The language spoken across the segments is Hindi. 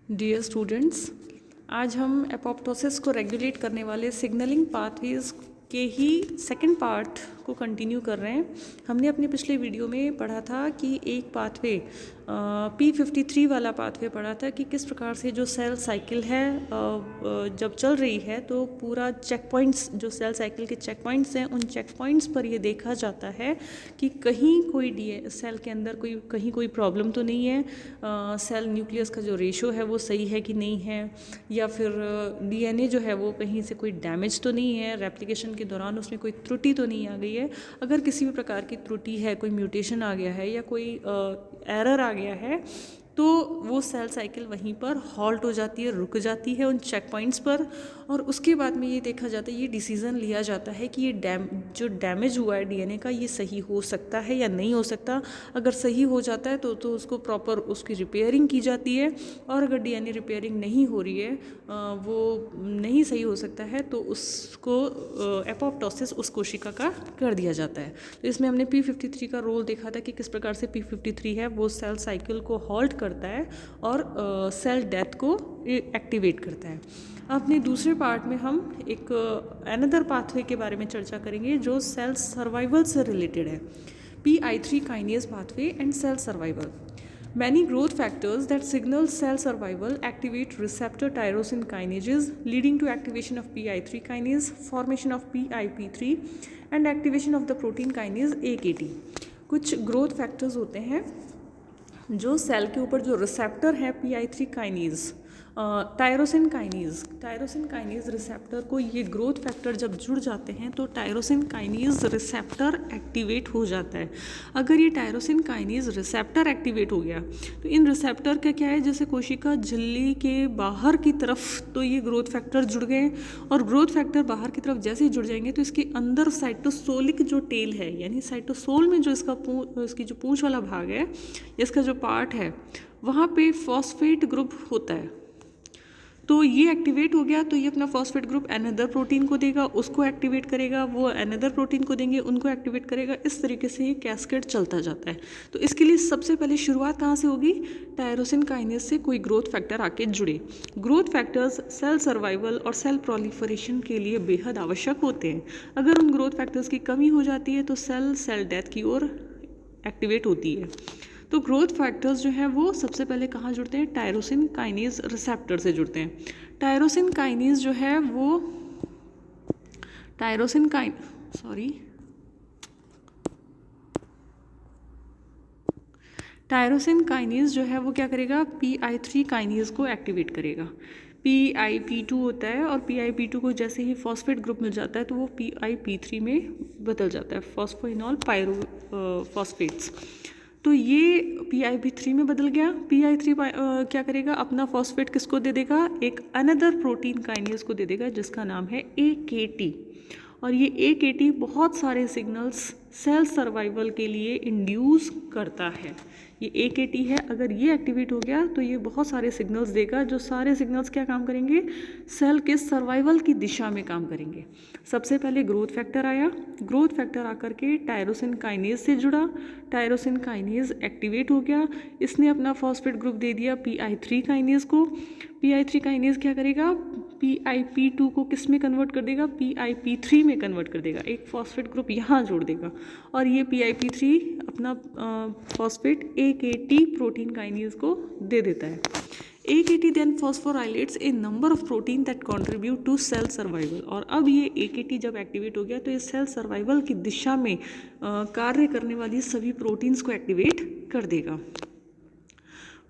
डियर स्टूडेंट्स, आज हम एपोप्टोसिस को रेगुलेट करने वाले सिग्नलिंग पाथवेज के ही सेकंड पार्ट को कंटिन्यू कर रहे हैं। हमने अपने पिछले वीडियो में पढ़ा था कि एक पाथवे P53 वाला पाथवे पढ़ा था कि किस प्रकार से जो सेल साइकिल है जब चल रही है तो पूरा चेक पॉइंट्स, जो सेल साइकिल के चेक पॉइंट्स हैं, उन चेक पॉइंट्स पर ये देखा जाता है कि कहीं कोई सेल के अंदर कहीं कोई प्रॉब्लम तो नहीं है, सेल न्यूक्लियस का जो रेशो है वो सही है कि नहीं है, या फिर DNA जो है वो कहीं से कोई डैमेज तो नहीं है, रेप्लिकेशन के दौरान उसमें कोई त्रुटि तो नहीं आ गई है। अगर किसी भी प्रकार की त्रुटि है, कोई म्यूटेशन आ गया है या कोई एरर आ गया है, तो वो सेल साइकिल वहीं पर हॉल्ट हो जाती है, रुक जाती है उन चेक पॉइंट्स पर। और उसके बाद में ये देखा जाता है, ये डिसीज़न लिया जाता है कि ये जो डैमेज हुआ है DNA का, ये सही हो सकता है या नहीं हो सकता। अगर सही हो जाता है तो उसको प्रॉपर उसकी रिपेयरिंग की जाती है, और अगर DNA रिपेयरिंग नहीं हो रही है, वो नहीं सही हो सकता है, तो उसको एपोप्टोसिस उस कोशिका का कर दिया जाता है। तो इसमें हमने P53 का रोल देखा था कि किस प्रकार से P53 है वो सेल साइकिल को हॉल्ट करता है और सेल डेथ को एक्टिवेट करता है। अपने दूसरे पार्ट में हम एक अनदर पाथवे के बारे में चर्चा करेंगे जो सेल सर्वाइवल से रिलेटेड है, PI3 kinase pathway and cell survival. Many growth factors that signal cell survival activate receptor tyrosine kinases, leading to activation of PI3 kinase, formation of PIP3 and activation of the protein kinase AKT। कुछ ग्रोथ फैक्टर्स होते हैं जो सेल के ऊपर जो रिसेप्टर है PI3 kinase, tyrosine kinase receptor को, ये ग्रोथ फैक्टर जब जुड़ जाते हैं तो टायरोसिन काइनेज रिसेप्टर एक्टिवेट हो जाता है। अगर ये टायरोसिन काइनेज रिसेप्टर एक्टिवेट हो गया तो इन रिसेप्टर का क्या है, जैसे कोशिका झिल्ली के बाहर की तरफ तो ये ग्रोथ फैक्टर जुड़ गए, और ग्रोथ फैक्टर बाहर की तरफ जैसे ही जुड़ जाएंगे तो इसके अंदर साइटोसोलिक जो टेल है, यानी साइटोसोल में जो इसकी जो पूंछ वाला भाग है, इसका जो पार्ट है, वहाँ पे फॉस्फेट ग्रुप होता है। तो ये एक्टिवेट हो गया तो ये अपना फॉस्फेट ग्रुप अनदर प्रोटीन को देगा, उसको एक्टिवेट करेगा, वो अनदर प्रोटीन को देंगे, उनको एक्टिवेट करेगा। इस तरीके से ये कैस्केड चलता जाता है। तो इसके लिए सबसे पहले शुरुआत कहाँ से होगी, टायरोसिन काइनेज से कोई ग्रोथ फैक्टर आके जुड़े। ग्रोथ फैक्टर्स सेल सर्वाइवल और सेल प्रोलिफरेशन के लिए बेहद आवश्यक होते हैं। अगर उन ग्रोथ फैक्टर्स की कमी हो जाती है तो सेल डेथ की ओर एक्टिवेट होती है। तो ग्रोथ फैक्टर्स जो हैं वो सबसे पहले कहाँ जुड़ते हैं, टायरोसिन काइनेज रिसेप्टर से जुड़ते हैं। टायरोसिन काइनेज जो है वो टायरोसिन काइनेज जो है वो क्या करेगा, PI3 काइनेज को एक्टिवेट करेगा। PIP2 होता है, और PIP2 को जैसे ही फॉस्फेट ग्रुप मिल जाता है तो वो PIP3 में बदल जाता है, फॉस्फोइनॉल पायरोफॉस्फेट्स। तो ये PIP3 में बदल गया। PI3 क्या करेगा, अपना फॉस्फेट किसको दे देगा, एक अनदर प्रोटीन काइनेज को दे देगा जिसका नाम है AKT। और ये AKT बहुत सारे सिग्नल्स सेल सर्वाइवल के लिए इंड्यूस करता है। ये AKT है, अगर ये एक्टिवेट हो गया तो ये बहुत सारे सिग्नल्स देगा, जो सारे सिग्नल्स क्या काम करेंगे, सेल के सर्वाइवल की दिशा में काम करेंगे। सबसे पहले ग्रोथ फैक्टर आया, ग्रोथ फैक्टर आकर के टायरोसिन काइनेज से जुड़ा, टायरोसिन काइनेज एक्टिवेट हो गया, इसने अपना फॉस्फेट ग्रुप दे दिया PI3 काइनेज को। PI3 काइनेज क्या करेगा, PIP2 को किस में कन्वर्ट कर देगा, PIP3 में कन्वर्ट कर देगा, एक फॉस्फेट ग्रुप यहाँ जोड़ देगा, और ये PIP3 अपना फॉस्फेट AKT प्रोटीन काइनेज को दे देता है। AKT then phosphorylates a number of protein that contribute to cell survival। और अब ये AKT जब एक्टिवेट हो गया तो ये सेल सर्वाइवल की दिशा में कार्य करने वाली सभी प्रोटीन्स को एक्टिवेट कर देगा।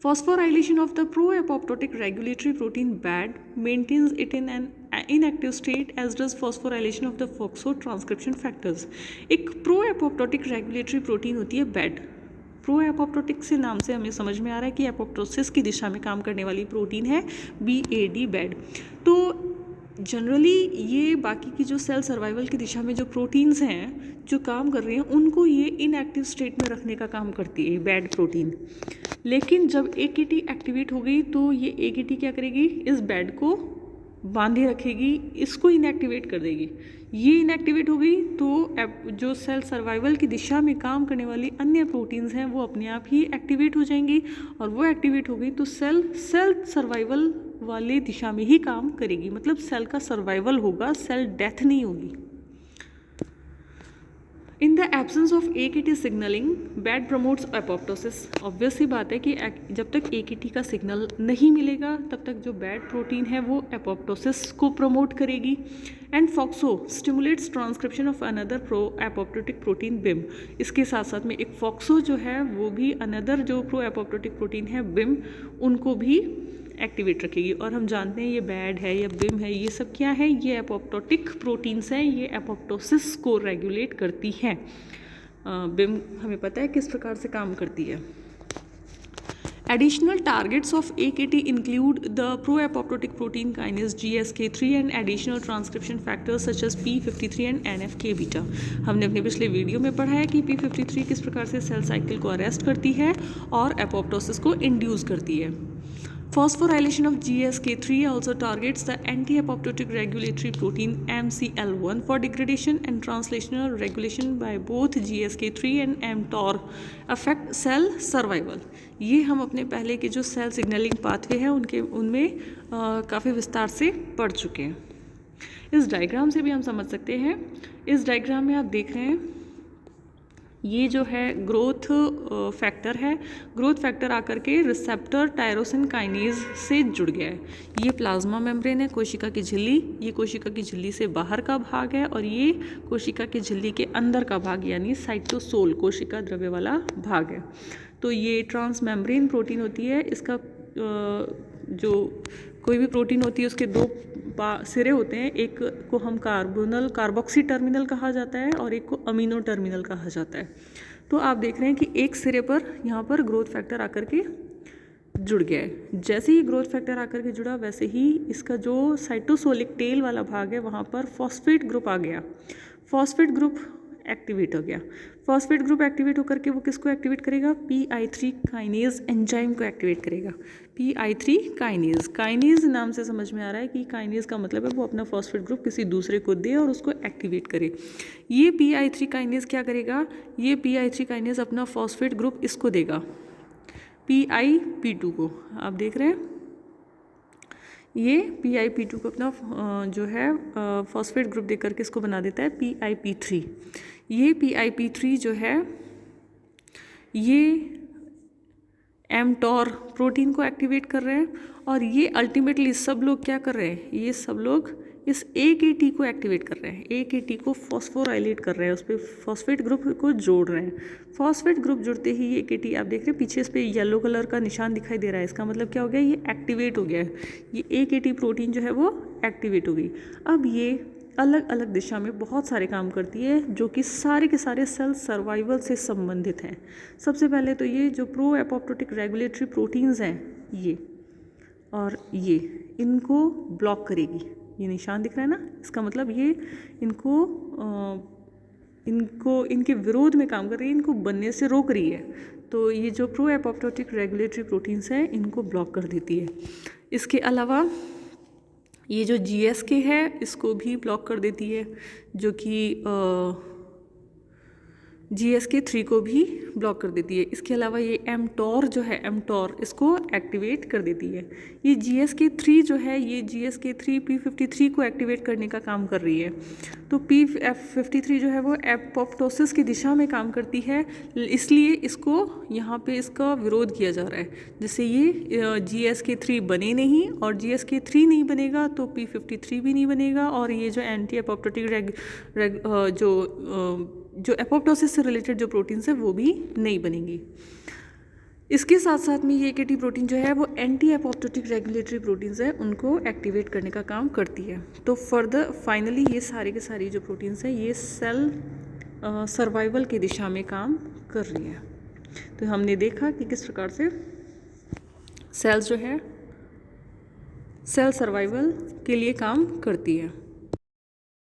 Phosphorylation of the pro-apoptotic regulatory protein BAD maintains it in an inactive state, as does phosphorylation of the FOXO transcription factors। एक pro-apoptotic regulatory protein होती है BAD। प्रो एपोप्टोटिक से नाम से हमें समझ में आ रहा है कि एपोप्टोसिस की दिशा में काम करने वाली प्रोटीन है BAD। तो जनरली ये बाकी की जो सेल सर्वाइवल की दिशा में जो प्रोटीन्स हैं जो काम कर रही हैं, उनको ये इनएक्टिव स्टेट में रखने का काम करती है BAD प्रोटीन। लेकिन जब AKT एक्टिवेट हो गई तो ये AKT क्या करेगी, इस BAD को बांधे रखेगी, इसको इनएक्टिवेट कर देगी। ये इनएक्टिवेट हो गई तो जो सेल सर्वाइवल की दिशा में काम करने वाली अन्य प्रोटीन्स हैं वो अपने आप ही एक्टिवेट हो जाएंगी, और वो एक्टिवेट हो गई तो सेल सर्वाइवल वाले दिशा में ही काम करेगी, मतलब सेल का सर्वाइवल होगा, सेल डेथ नहीं होगी। In the absence of AKT signalling Bad promotes apoptosis. Obvious सी बात है कि जब तक AKT का सिग्नल नहीं मिलेगा तब तक जो बैड प्रोटीन है वो एपोप्टोसिस को प्रमोट करेगी। And FOXO stimulates transcription of another pro apoptotic protein Bim. इसके साथ साथ में एक फॉक्सो जो है वो भी अनदर जो प्रो एपोप्टोटिक प्रोटीन है बिम, उनको भी एक्टिवेट रखेगी। और हम जानते हैं ये बैड है या बिम है, ये सब क्या है, ये एपोप्टोटिक प्रोटीन्स हैं, ये एपोप्टोसिस को रेगुलेट करती हैं। बिम हमें पता है किस प्रकार से काम करती है। Additional targets of AKT include the pro-apoptotic protein kinase GSK3 and additional transcription factors such as P53 and NF-κ-beta। हमने अपने पिछले वीडियो में पढ़ा है कि P53 किस प्रकार से सेल साइकिल को अरेस्ट करती है और एपोप्टोसिस को इंड्यूस करती है। Phosphorylation of GSK3 also targets the anti-apoptotic regulatory protein MCL1 for degradation and translational regulation by both GSK3 and mTOR affect cell survival। ये हम अपने पहले के जो सेल सिग्नलिंग पाथवे हैं उनमें काफ़ी विस्तार से पढ़ चुके हैं। इस डायग्राम से भी हम समझ सकते हैं। इस डायग्राम में आप देख रहे हैं ये जो है ग्रोथ फैक्टर है। ग्रोथ फैक्टर आकर के रिसेप्टर टायरोसिन काइनेज से जुड़ गया है। ये प्लाज्मा मेम्ब्रेन है, कोशिका की झिल्ली, ये कोशिका की झिल्ली से बाहर का भाग है, और ये कोशिका की झिल्ली के अंदर का भाग यानी साइटोसोल कोशिका द्रव्य वाला भाग है। तो ये ट्रांस मेम्ब्रेन प्रोटीन होती है। इसका जो कोई भी प्रोटीन होती है उसके दो सिरे होते हैं, एक को हम कार्बोक्सी टर्मिनल कहा जाता है और एक को अमीनो टर्मिनल कहा जाता है। तो आप देख रहे हैं कि एक सिरे पर यहाँ पर ग्रोथ फैक्टर आकर के जुड़ गया है। जैसे ही ग्रोथ फैक्टर आकर के जुड़ा वैसे ही इसका जो साइटोसोलिक टेल वाला भाग है वहाँ पर फॉस्फेट ग्रुप आ गया। फॉस्फेट ग्रुप एक्टिवेट हो गया। फॉस्फेट ग्रुप एक्टिवेट होकर के वो किसको एक्टिवेट करेगा, PI3 काइनेज एंजाइम को एक्टिवेट करेगा। PI3 काइनेज, काइनेज नाम से समझ में आ रहा है कि काइनेज का मतलब है वो अपना फॉस्फेट ग्रुप किसी दूसरे को दे और उसको एक्टिवेट करे। ये PI3 काइनेज क्या करेगा, ये PI3 काइनेज अपना फॉस्फेट ग्रुप इसको देगा, PIP2 को। आप देख रहे हैं ये PIP2 को अपना जो है फॉस्फेट ग्रुप देकर के इसको बना देता है PIP3। ये PIP3 जो है ये mTOR प्रोटीन को एक्टिवेट कर रहे हैं, और ये अल्टीमेटली सब लोग क्या कर रहे हैं, ये सब लोग इस AKT को एक्टिवेट कर रहे हैं, AKT को फॉस्फोराइलेट कर रहे हैं, उस पर फॉस्फेट ग्रुप को जोड़ रहे हैं। फॉस्फेट ग्रुप जुड़ते ही ये AKT आप देख रहे हैं पीछे इस पर येलो कलर का निशान दिखाई दे रहा है, इसका मतलब क्या हो गया, ये एक्टिवेट हो गया है। ये AKT प्रोटीन जो है वो एक्टिवेट हो गई। अब ये अलग अलग दिशा में बहुत सारे काम करती है जो कि सारे के सारे सेल सर्वाइवल से संबंधित हैं। सबसे पहले तो ये जो प्रो एपोप्टोटिक रेगुलेटरी प्रोटीन्स हैं ये और ये, इनको ब्लॉक करेगी। ये निशान दिख रहा है ना, इसका मतलब ये इनके विरोध में काम कर रही है, इनको बनने से रोक रही है। तो ये जो प्रो एपोप्टोटिक रेगुलेटरी प्रोटीन्स हैं इनको ब्लॉक कर देती है। इसके अलावा ये जो GSK है इसको भी ब्लॉक कर देती है, जो कि GSK3 को भी ब्लॉक कर देती है। इसके अलावा ये mTOR जो है, mTOR इसको एक्टिवेट कर देती है। ये GSK3 जो है ये GSK3 P53 को एक्टिवेट करने का काम कर रही है। तो P53 जो है वो एपोप्टोसिस की दिशा में काम करती है, इसलिए इसको यहाँ पे इसका विरोध किया जा रहा है, जिससे ये GSK3 बने नहीं, और GSK3 नहीं बनेगा तो P53 भी नहीं बनेगा, और ये जो एंटी एपोप्टोटिक जो एपोप्टोसिस से रिलेटेड जो प्रोटीन्स है वो भी नहीं बनेंगी। इसके साथ साथ में ये AKT प्रोटीन जो है वो एंटी एपोप्टोटिक रेगुलेटरी प्रोटीन्स है उनको एक्टिवेट करने का काम करती है। तो फर्दर फाइनली ये सारे के सारी जो प्रोटीन्स हैं ये सेल सर्वाइवल की दिशा में काम कर रही है। तो हमने देखा कि किस प्रकार से सेल्स जो है सेल सर्वाइवल के लिए काम करती है।